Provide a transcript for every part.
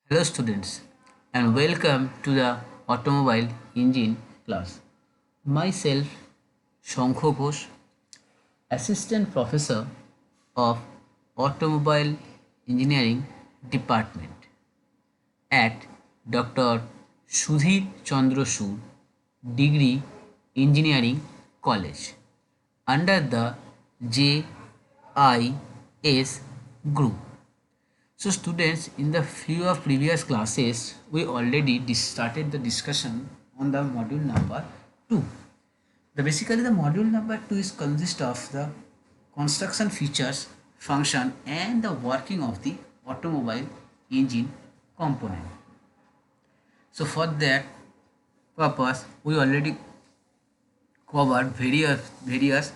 Hello students and welcome to the automobile engine class. Myself Shankho Ghosh, assistant professor of automobile engineering department at Dr. Sudhir Chandra Sood Degree Engineering College under the JIS group. So students, in the few of previous classes, we already started the discussion on the module number 2. Basically the module number 2 is consist of the construction features, function and the working of the automobile engine component. So for that purpose, we already covered various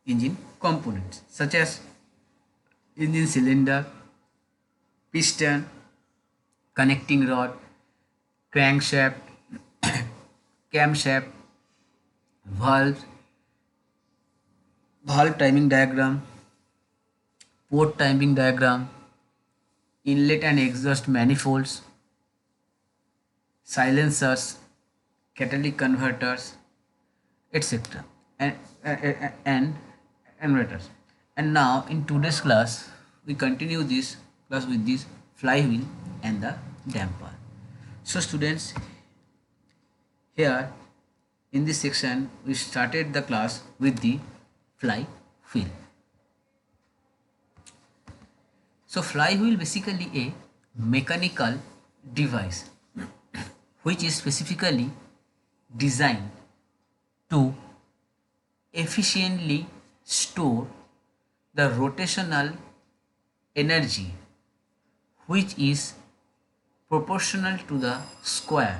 engine components such as engine cylinder, piston, connecting rod, crankshaft, camshaft, valve, valve timing diagram, port timing diagram, inlet and exhaust manifolds, silencers, catalytic converters, etc. and inverters. And now in today's class, we continue this class with this flywheel and the damper. So students, here in this section we started the class with the flywheel. So flywheel basically a mechanical device which is specifically designed to efficiently store the rotational energy which is proportional to the square,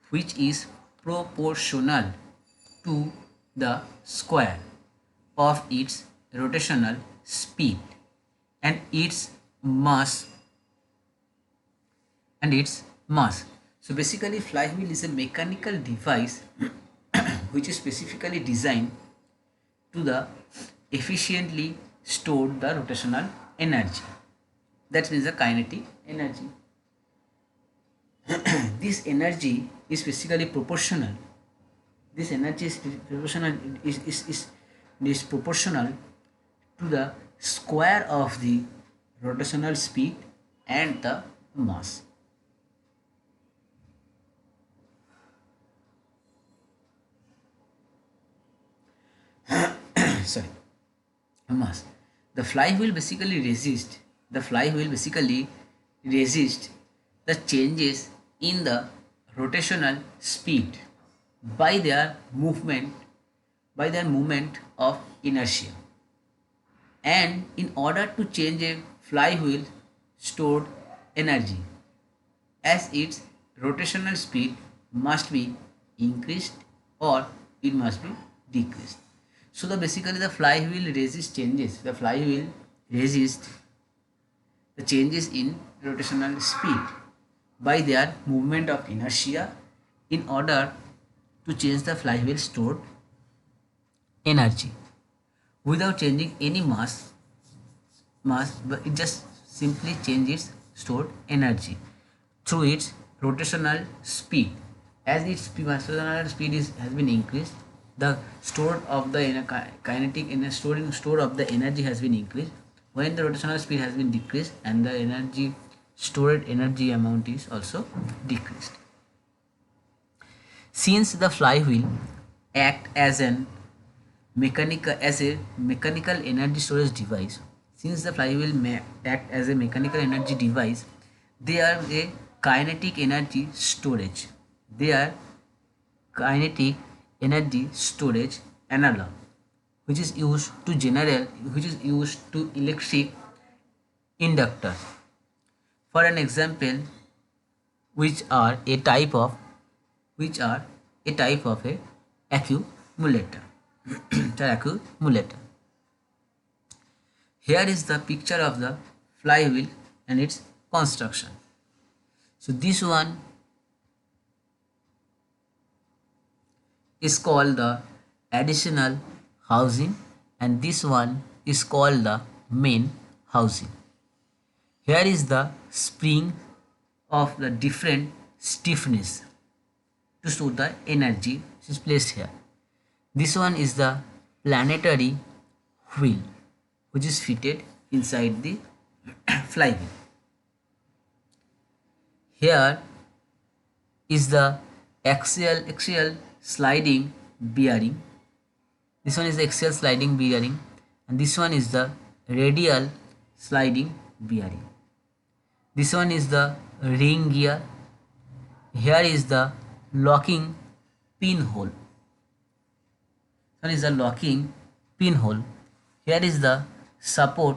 which is proportional to the square of its rotational speed and its mass So basically flywheel is a mechanical device which is specifically designed to the efficiently store the rotational energy. That means the kinetic energy. This energy is basically proportional. This energy is proportional is proportional to the square of the rotational speed and the mass. Sorry, mass. The flywheel basically resists the changes in the rotational speed by their movement of inertia. And in order to change a flywheel stored energy, as its rotational speed must be increased or it must be decreased. So basically the flywheel resists changes. The flywheel resists the changes in rotational speed by their movement of inertia in order to change the flywheel stored energy without changing any mass, but it just simply changes stored energy through its rotational speed. As its rotational speed has been increased, the stored of the kinetic in store of the energy has been increased. When the rotational speed has been decreased and the stored energy amount is also decreased. Since the flywheel act as a mechanical energy storage device, since the flywheel may act as a mechanical energy device, they are a kinetic energy storage. They are kinetic energy storage analog, which is used to electric inductor. For an example, which are a type of a accumulator. The accumulator. Here is the picture of the flywheel and its construction. So this one is called the additional housing and this one is called the main housing. Here is the spring of the different stiffness to store the energy which is placed here. This one is the planetary wheel which is fitted inside the flywheel. Here is the axial sliding bearing. This one is the axial sliding bearing, and this one is the radial sliding bearing. This one is the ring gear. Here is the locking pinhole. This one is the locking pinhole. Here is the support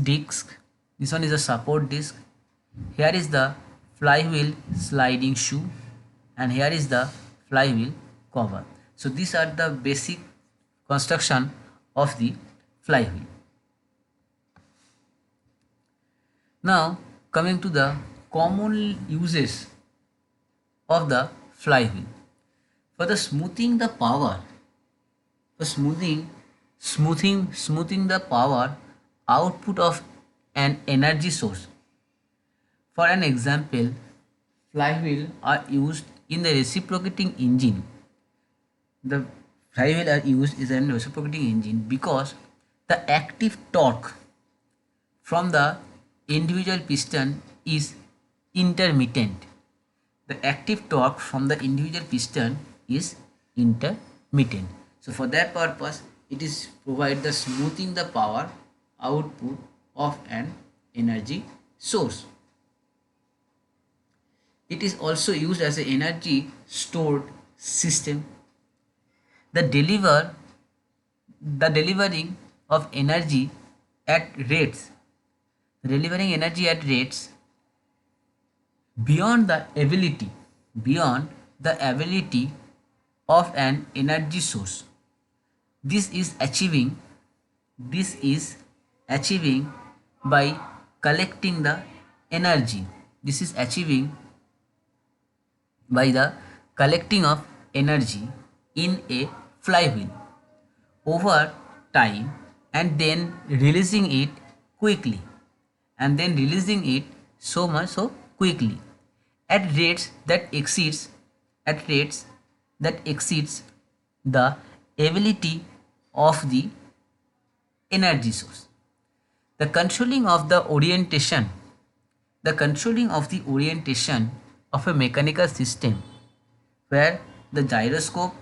disc. This one is the support disc. Here is the flywheel sliding shoe, and here is the flywheel cover. So these are the basic construction of the flywheel. Now coming to the common uses of the flywheel. For the smoothing the power, for smoothing the power output of an energy source. For an example, flywheel are used in the reciprocating engine. The flywheel are used in a reciprocating engine because the active torque from the individual piston is intermittent. The active torque from the individual piston is intermittent. So for that purpose, it is provide the smoothing the power output of an energy source. It is also used as an energy stored system. The delivering of energy at rates, delivering energy at rates beyond the ability of an energy source. This is achieving by collecting the energy. This is achieving by the collecting of energy in a flywheel over time and then releasing it quickly, so quickly at rates that exceeds the ability of the energy source. The controlling of the orientation of a mechanical system where the gyroscope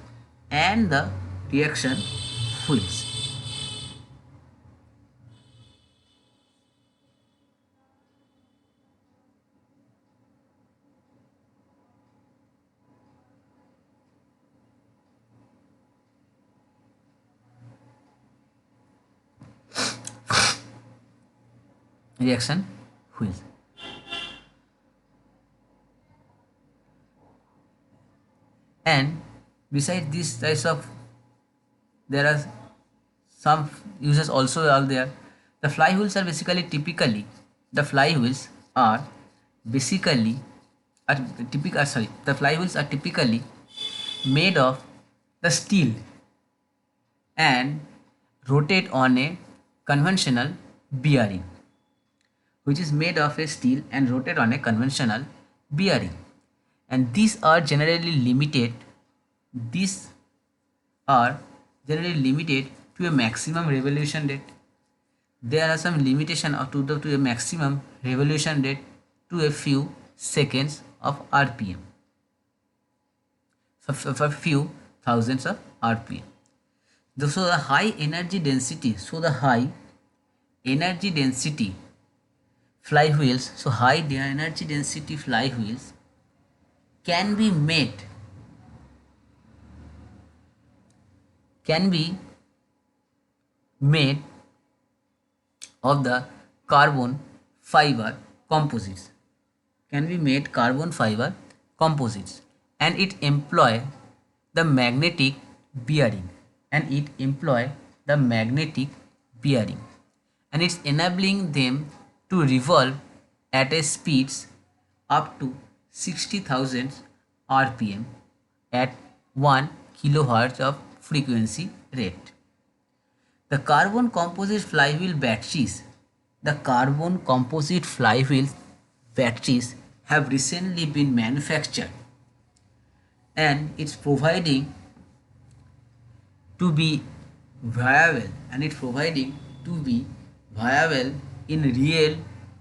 and the reaction wheels. Reaction wheels. And besides these types of, there are some uses also are there. The flywheels are typically made of the steel and rotate on a conventional bearing, and these are generally limited to a maximum revolution rate. There are some limitation to a maximum revolution rate to a few seconds of RPM, for a few thousands of RPM. So the high energy density flywheels can be made of the carbon fiber composites, and it employ the magnetic bearing, and it's enabling them to revolve at a speeds up to 60,000 RPM at 1 kilohertz of frequency rate. The carbon composite flywheel batteries have recently been manufactured, and it's providing to be viable and it's providing to be viable in real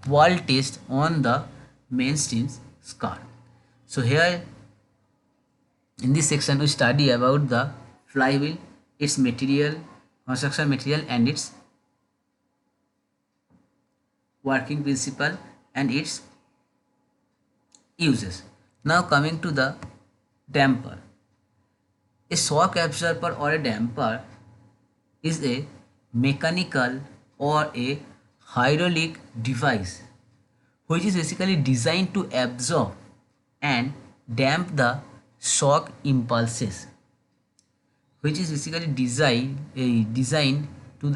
world test on the mainstream car. So here in this section we study about the flywheel, its material, construction material and its working principle and its uses. Now coming to the damper. A shock absorber or a damper is a mechanical or a hydraulic device which is basically designed to absorb and damp the shock impulses, which is basically designed to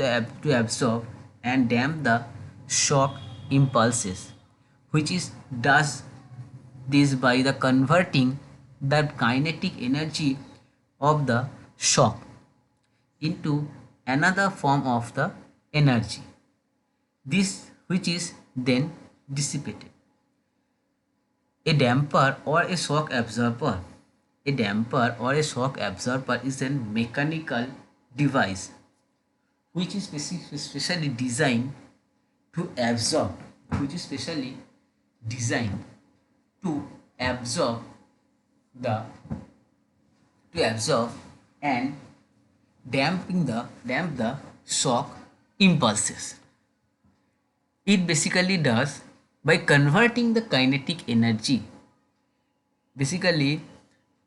absorb and damp the shock impulses, which is does this by the converting the kinetic energy of the shock into another form of the energy, this which is then dissipated. A damper or a shock absorber. A damper or a shock absorber is a mechanical device which is specially designed to absorb, which is specially designed to absorb the to absorb and damp the shock impulses. It basically does by converting the kinetic energy. Basically,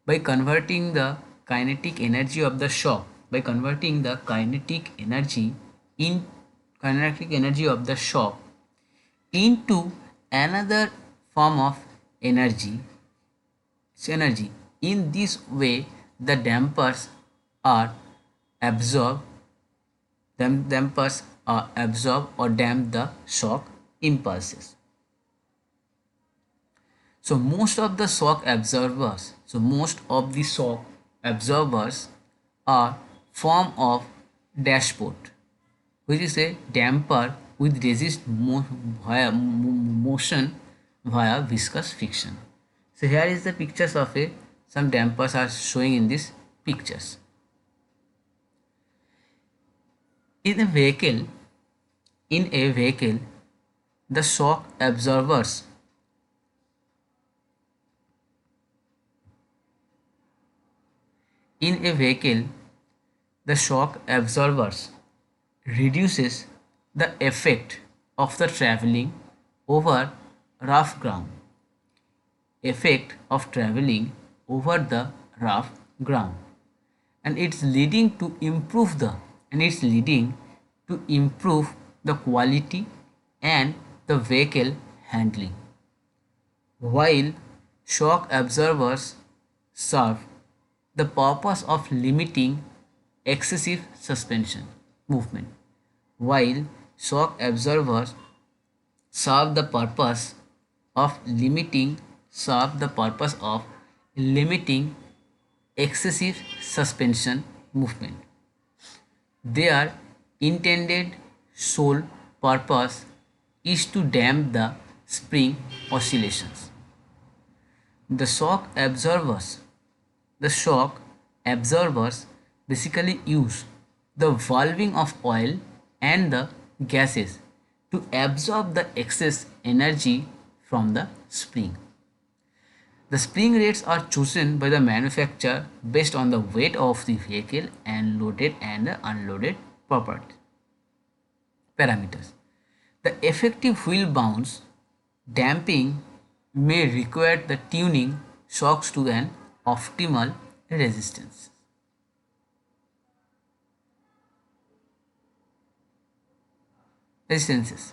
by converting the kinetic energy of the shock, by converting the kinetic energy of the shock into another form of energy. Energy. In this way, the dampers are absorb dampers are absorb or damp the shock impulses. So most of the shock absorbers are form of dashpot, which is a damper with motion via viscous friction. So here is the pictures of some dampers are showing in these pictures. In a vehicle, the shock absorbers reduces the effect of the traveling over rough ground. And it's leading to improve the quality and the vehicle handling. While shock absorbers serve the purpose of limiting excessive suspension movement, while shock absorbers serve the purpose of limiting excessive suspension movement. Their intended sole purpose is to damp the spring oscillations. The shock absorbers basically use the valving of oil and the gases to absorb the excess energy from the spring. The spring rates are chosen by the manufacturer based on the weight of the vehicle and loaded and unloaded parameters. The effective wheel bounce damping may require the tuning shocks to an optimal resistance. Resistances.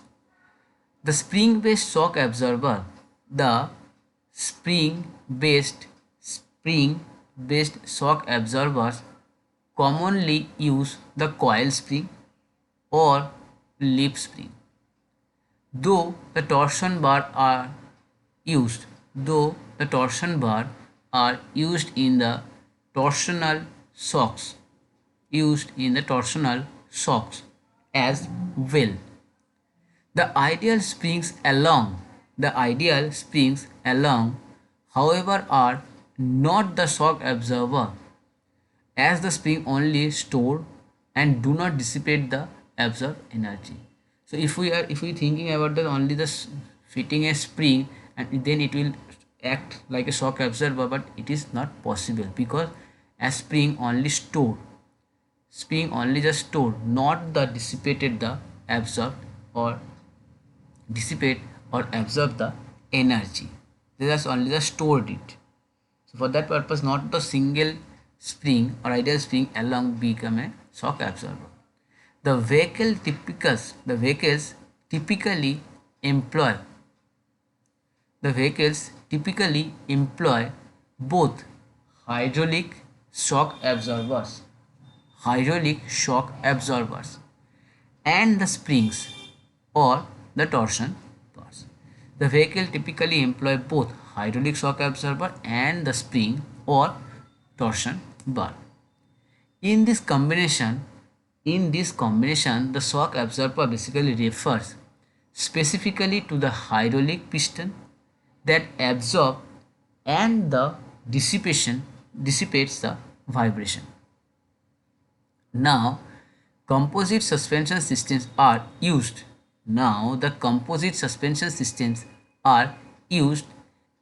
The spring-based shock absorber. The spring-based shock absorbers commonly use the coil spring or leaf spring. Though the torsion bar are used in the torsional shocks as well. The ideal springs along The ideal springs along, however, are not the shock absorber, as the spring only store and do not dissipate the absorbed energy. So if we thinking about the only the fitting a spring and then it will act like a shock absorber, but it is not possible because a spring only just store, not the dissipated the absorb or dissipate or absorb the energy. They just only just stored it. So for that purpose, not the single spring or ideal spring along become a shock absorber. The vehicles typically employ both hydraulic shock absorbers, hydraulic shock absorbers and the springs or the torsion bars. The vehicle typically employ both hydraulic shock absorber and the spring or torsion bar. In this combination, the shock absorber basically refers specifically to the hydraulic piston that absorb and the dissipation dissipates the vibration. Now, composite suspension systems are used. Now, the composite suspension systems are used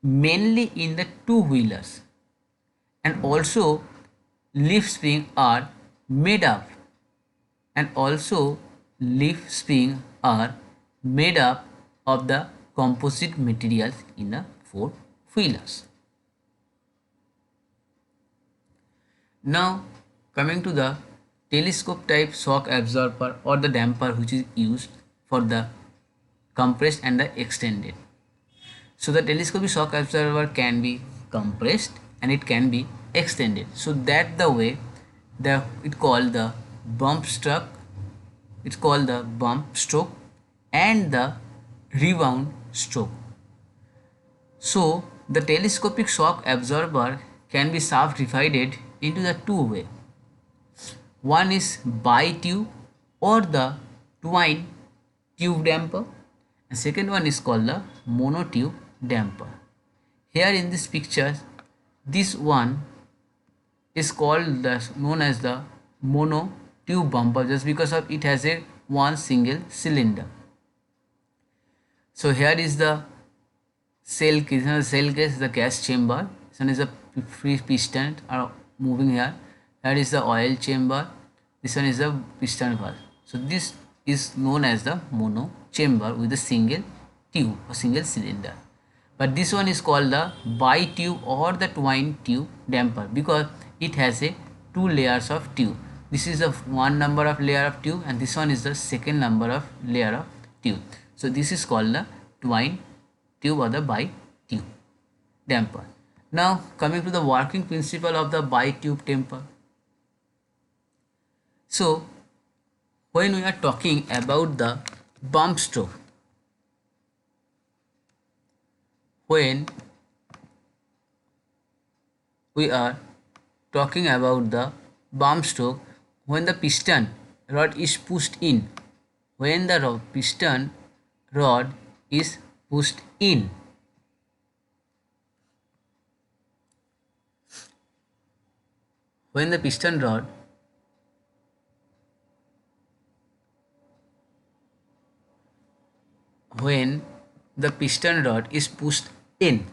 mainly in the two-wheelers, and also leaf spring are made up and also leaf spring are made up of the composite materials in the four-wheelers. Now, coming to the telescope type shock absorber or the damper, which is used for the compressed and the extended. So the telescopic shock absorber can be compressed and it can be extended. So that the way it called the bump stroke, and the rebound stroke. So the telescopic shock absorber can be subdivided into the two way. One is bi-tube or the twin tube damper, and second one is called the monotube damper. Here in this picture, this one is called known as the mono tube bumper just because of it has a one single cylinder. So here is the cell case, the gas chamber. This one is a free piston are moving here. Here is the oil chamber. This one is the piston valve. So this is known as the mono chamber with a single tube or single cylinder. But this one is called the bi-tube or the twin tube damper because it has a two layers of tube. This is the one number of layer of tube and this one is the second number of layer of tube. So this is called the twin tube or the bi-tube damper. Now coming to the working principle of the bi-tube damper. So when we are talking about the bump stroke, when we are talking about the bump stroke, when the piston rod is pushed in, when the piston rod is pushed in, when the piston rod is pushed in,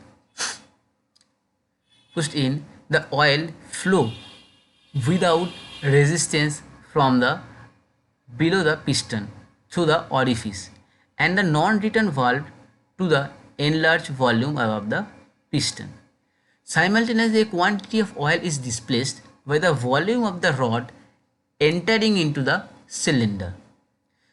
the oil flow without resistance from the below the piston through the orifice and the non-return valve to the enlarged volume above the piston. Simultaneously, a quantity of oil is displaced by the volume of the rod entering into the cylinder.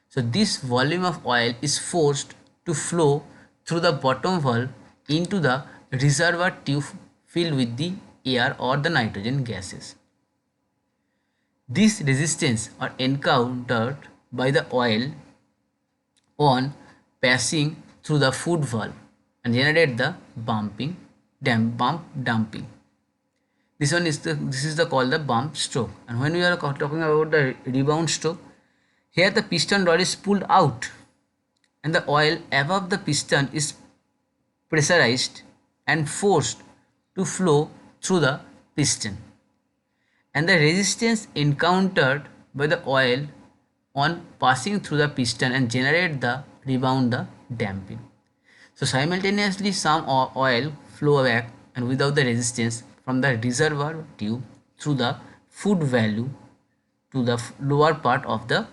So this volume of oil is forced to flow through the bottom valve into the reservoir tube filled with the air or the nitrogen gases. This resistance are encountered by the oil on passing through the foot valve and generate the bump dumping. This is called the bump stroke. And when we are talking about the rebound stroke, here the piston rod is pulled out and the oil above the piston is pressurized and forced to flow through the piston, and the resistance encountered by the oil on passing through the piston and generate the rebound the damping. So simultaneously some oil flow back and without the resistance from the reservoir tube through the foot valve to the lower part of the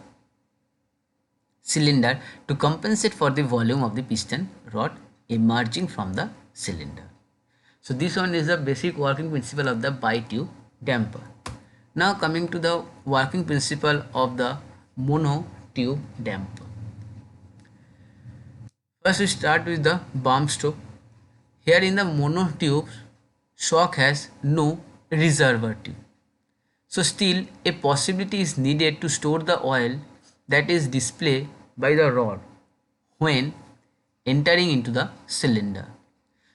cylinder to compensate for the volume of the piston rod emerging from the cylinder. So this one is the basic working principle of the bi-tube damper. Now coming to the working principle of the mono-tube damper. First we start with the bump stroke. Here in the mono-tube, shock has no reservoir tube. So still a possibility is needed to store the oil that is displayed by the rod when entering into the cylinder.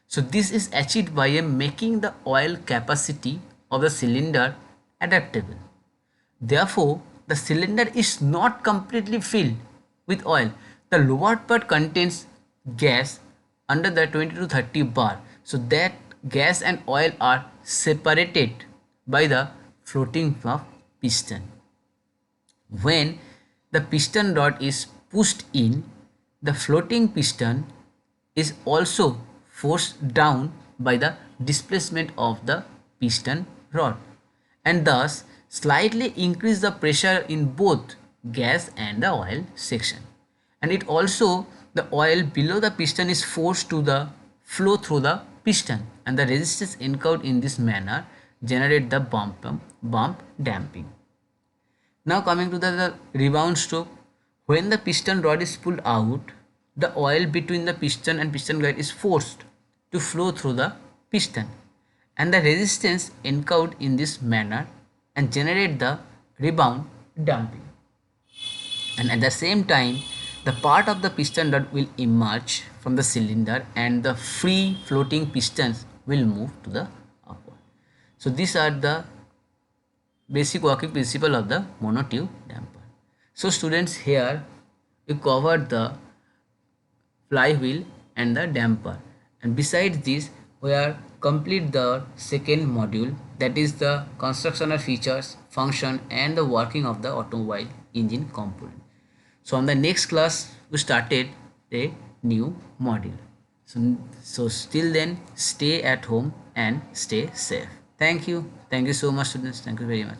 So this is achieved by making the oil capacity of the cylinder adaptable. Therefore, the cylinder is not completely filled with oil. The lower part contains gas under the 20 to 30 bar. So that gas and oil are separated by the floating of piston. When the piston rod is pushed in, the floating piston is also forced down by the displacement of the piston rod, and thus slightly increase the pressure in both gas and the oil section. And it also the oil below the piston is forced to the flow through the piston, and the resistance encountered in this manner generate the bump damping. Now coming to the rebound stroke. When the piston rod is pulled out, the oil between the piston and piston guide is forced to flow through the piston, and the resistance encountered in this manner and generate the rebound damping. And at the same time, the part of the piston rod will emerge from the cylinder and the free floating pistons will move to the upward. So these are the basic working principle of the monotube damper. So students, here we covered the flywheel and the damper, and besides this we are complete the second module, that is the constructional features, function and the working of the automobile engine component. So on the next class we started a new module. So still then, stay at home and stay safe. Thank you so much students, thank you very much.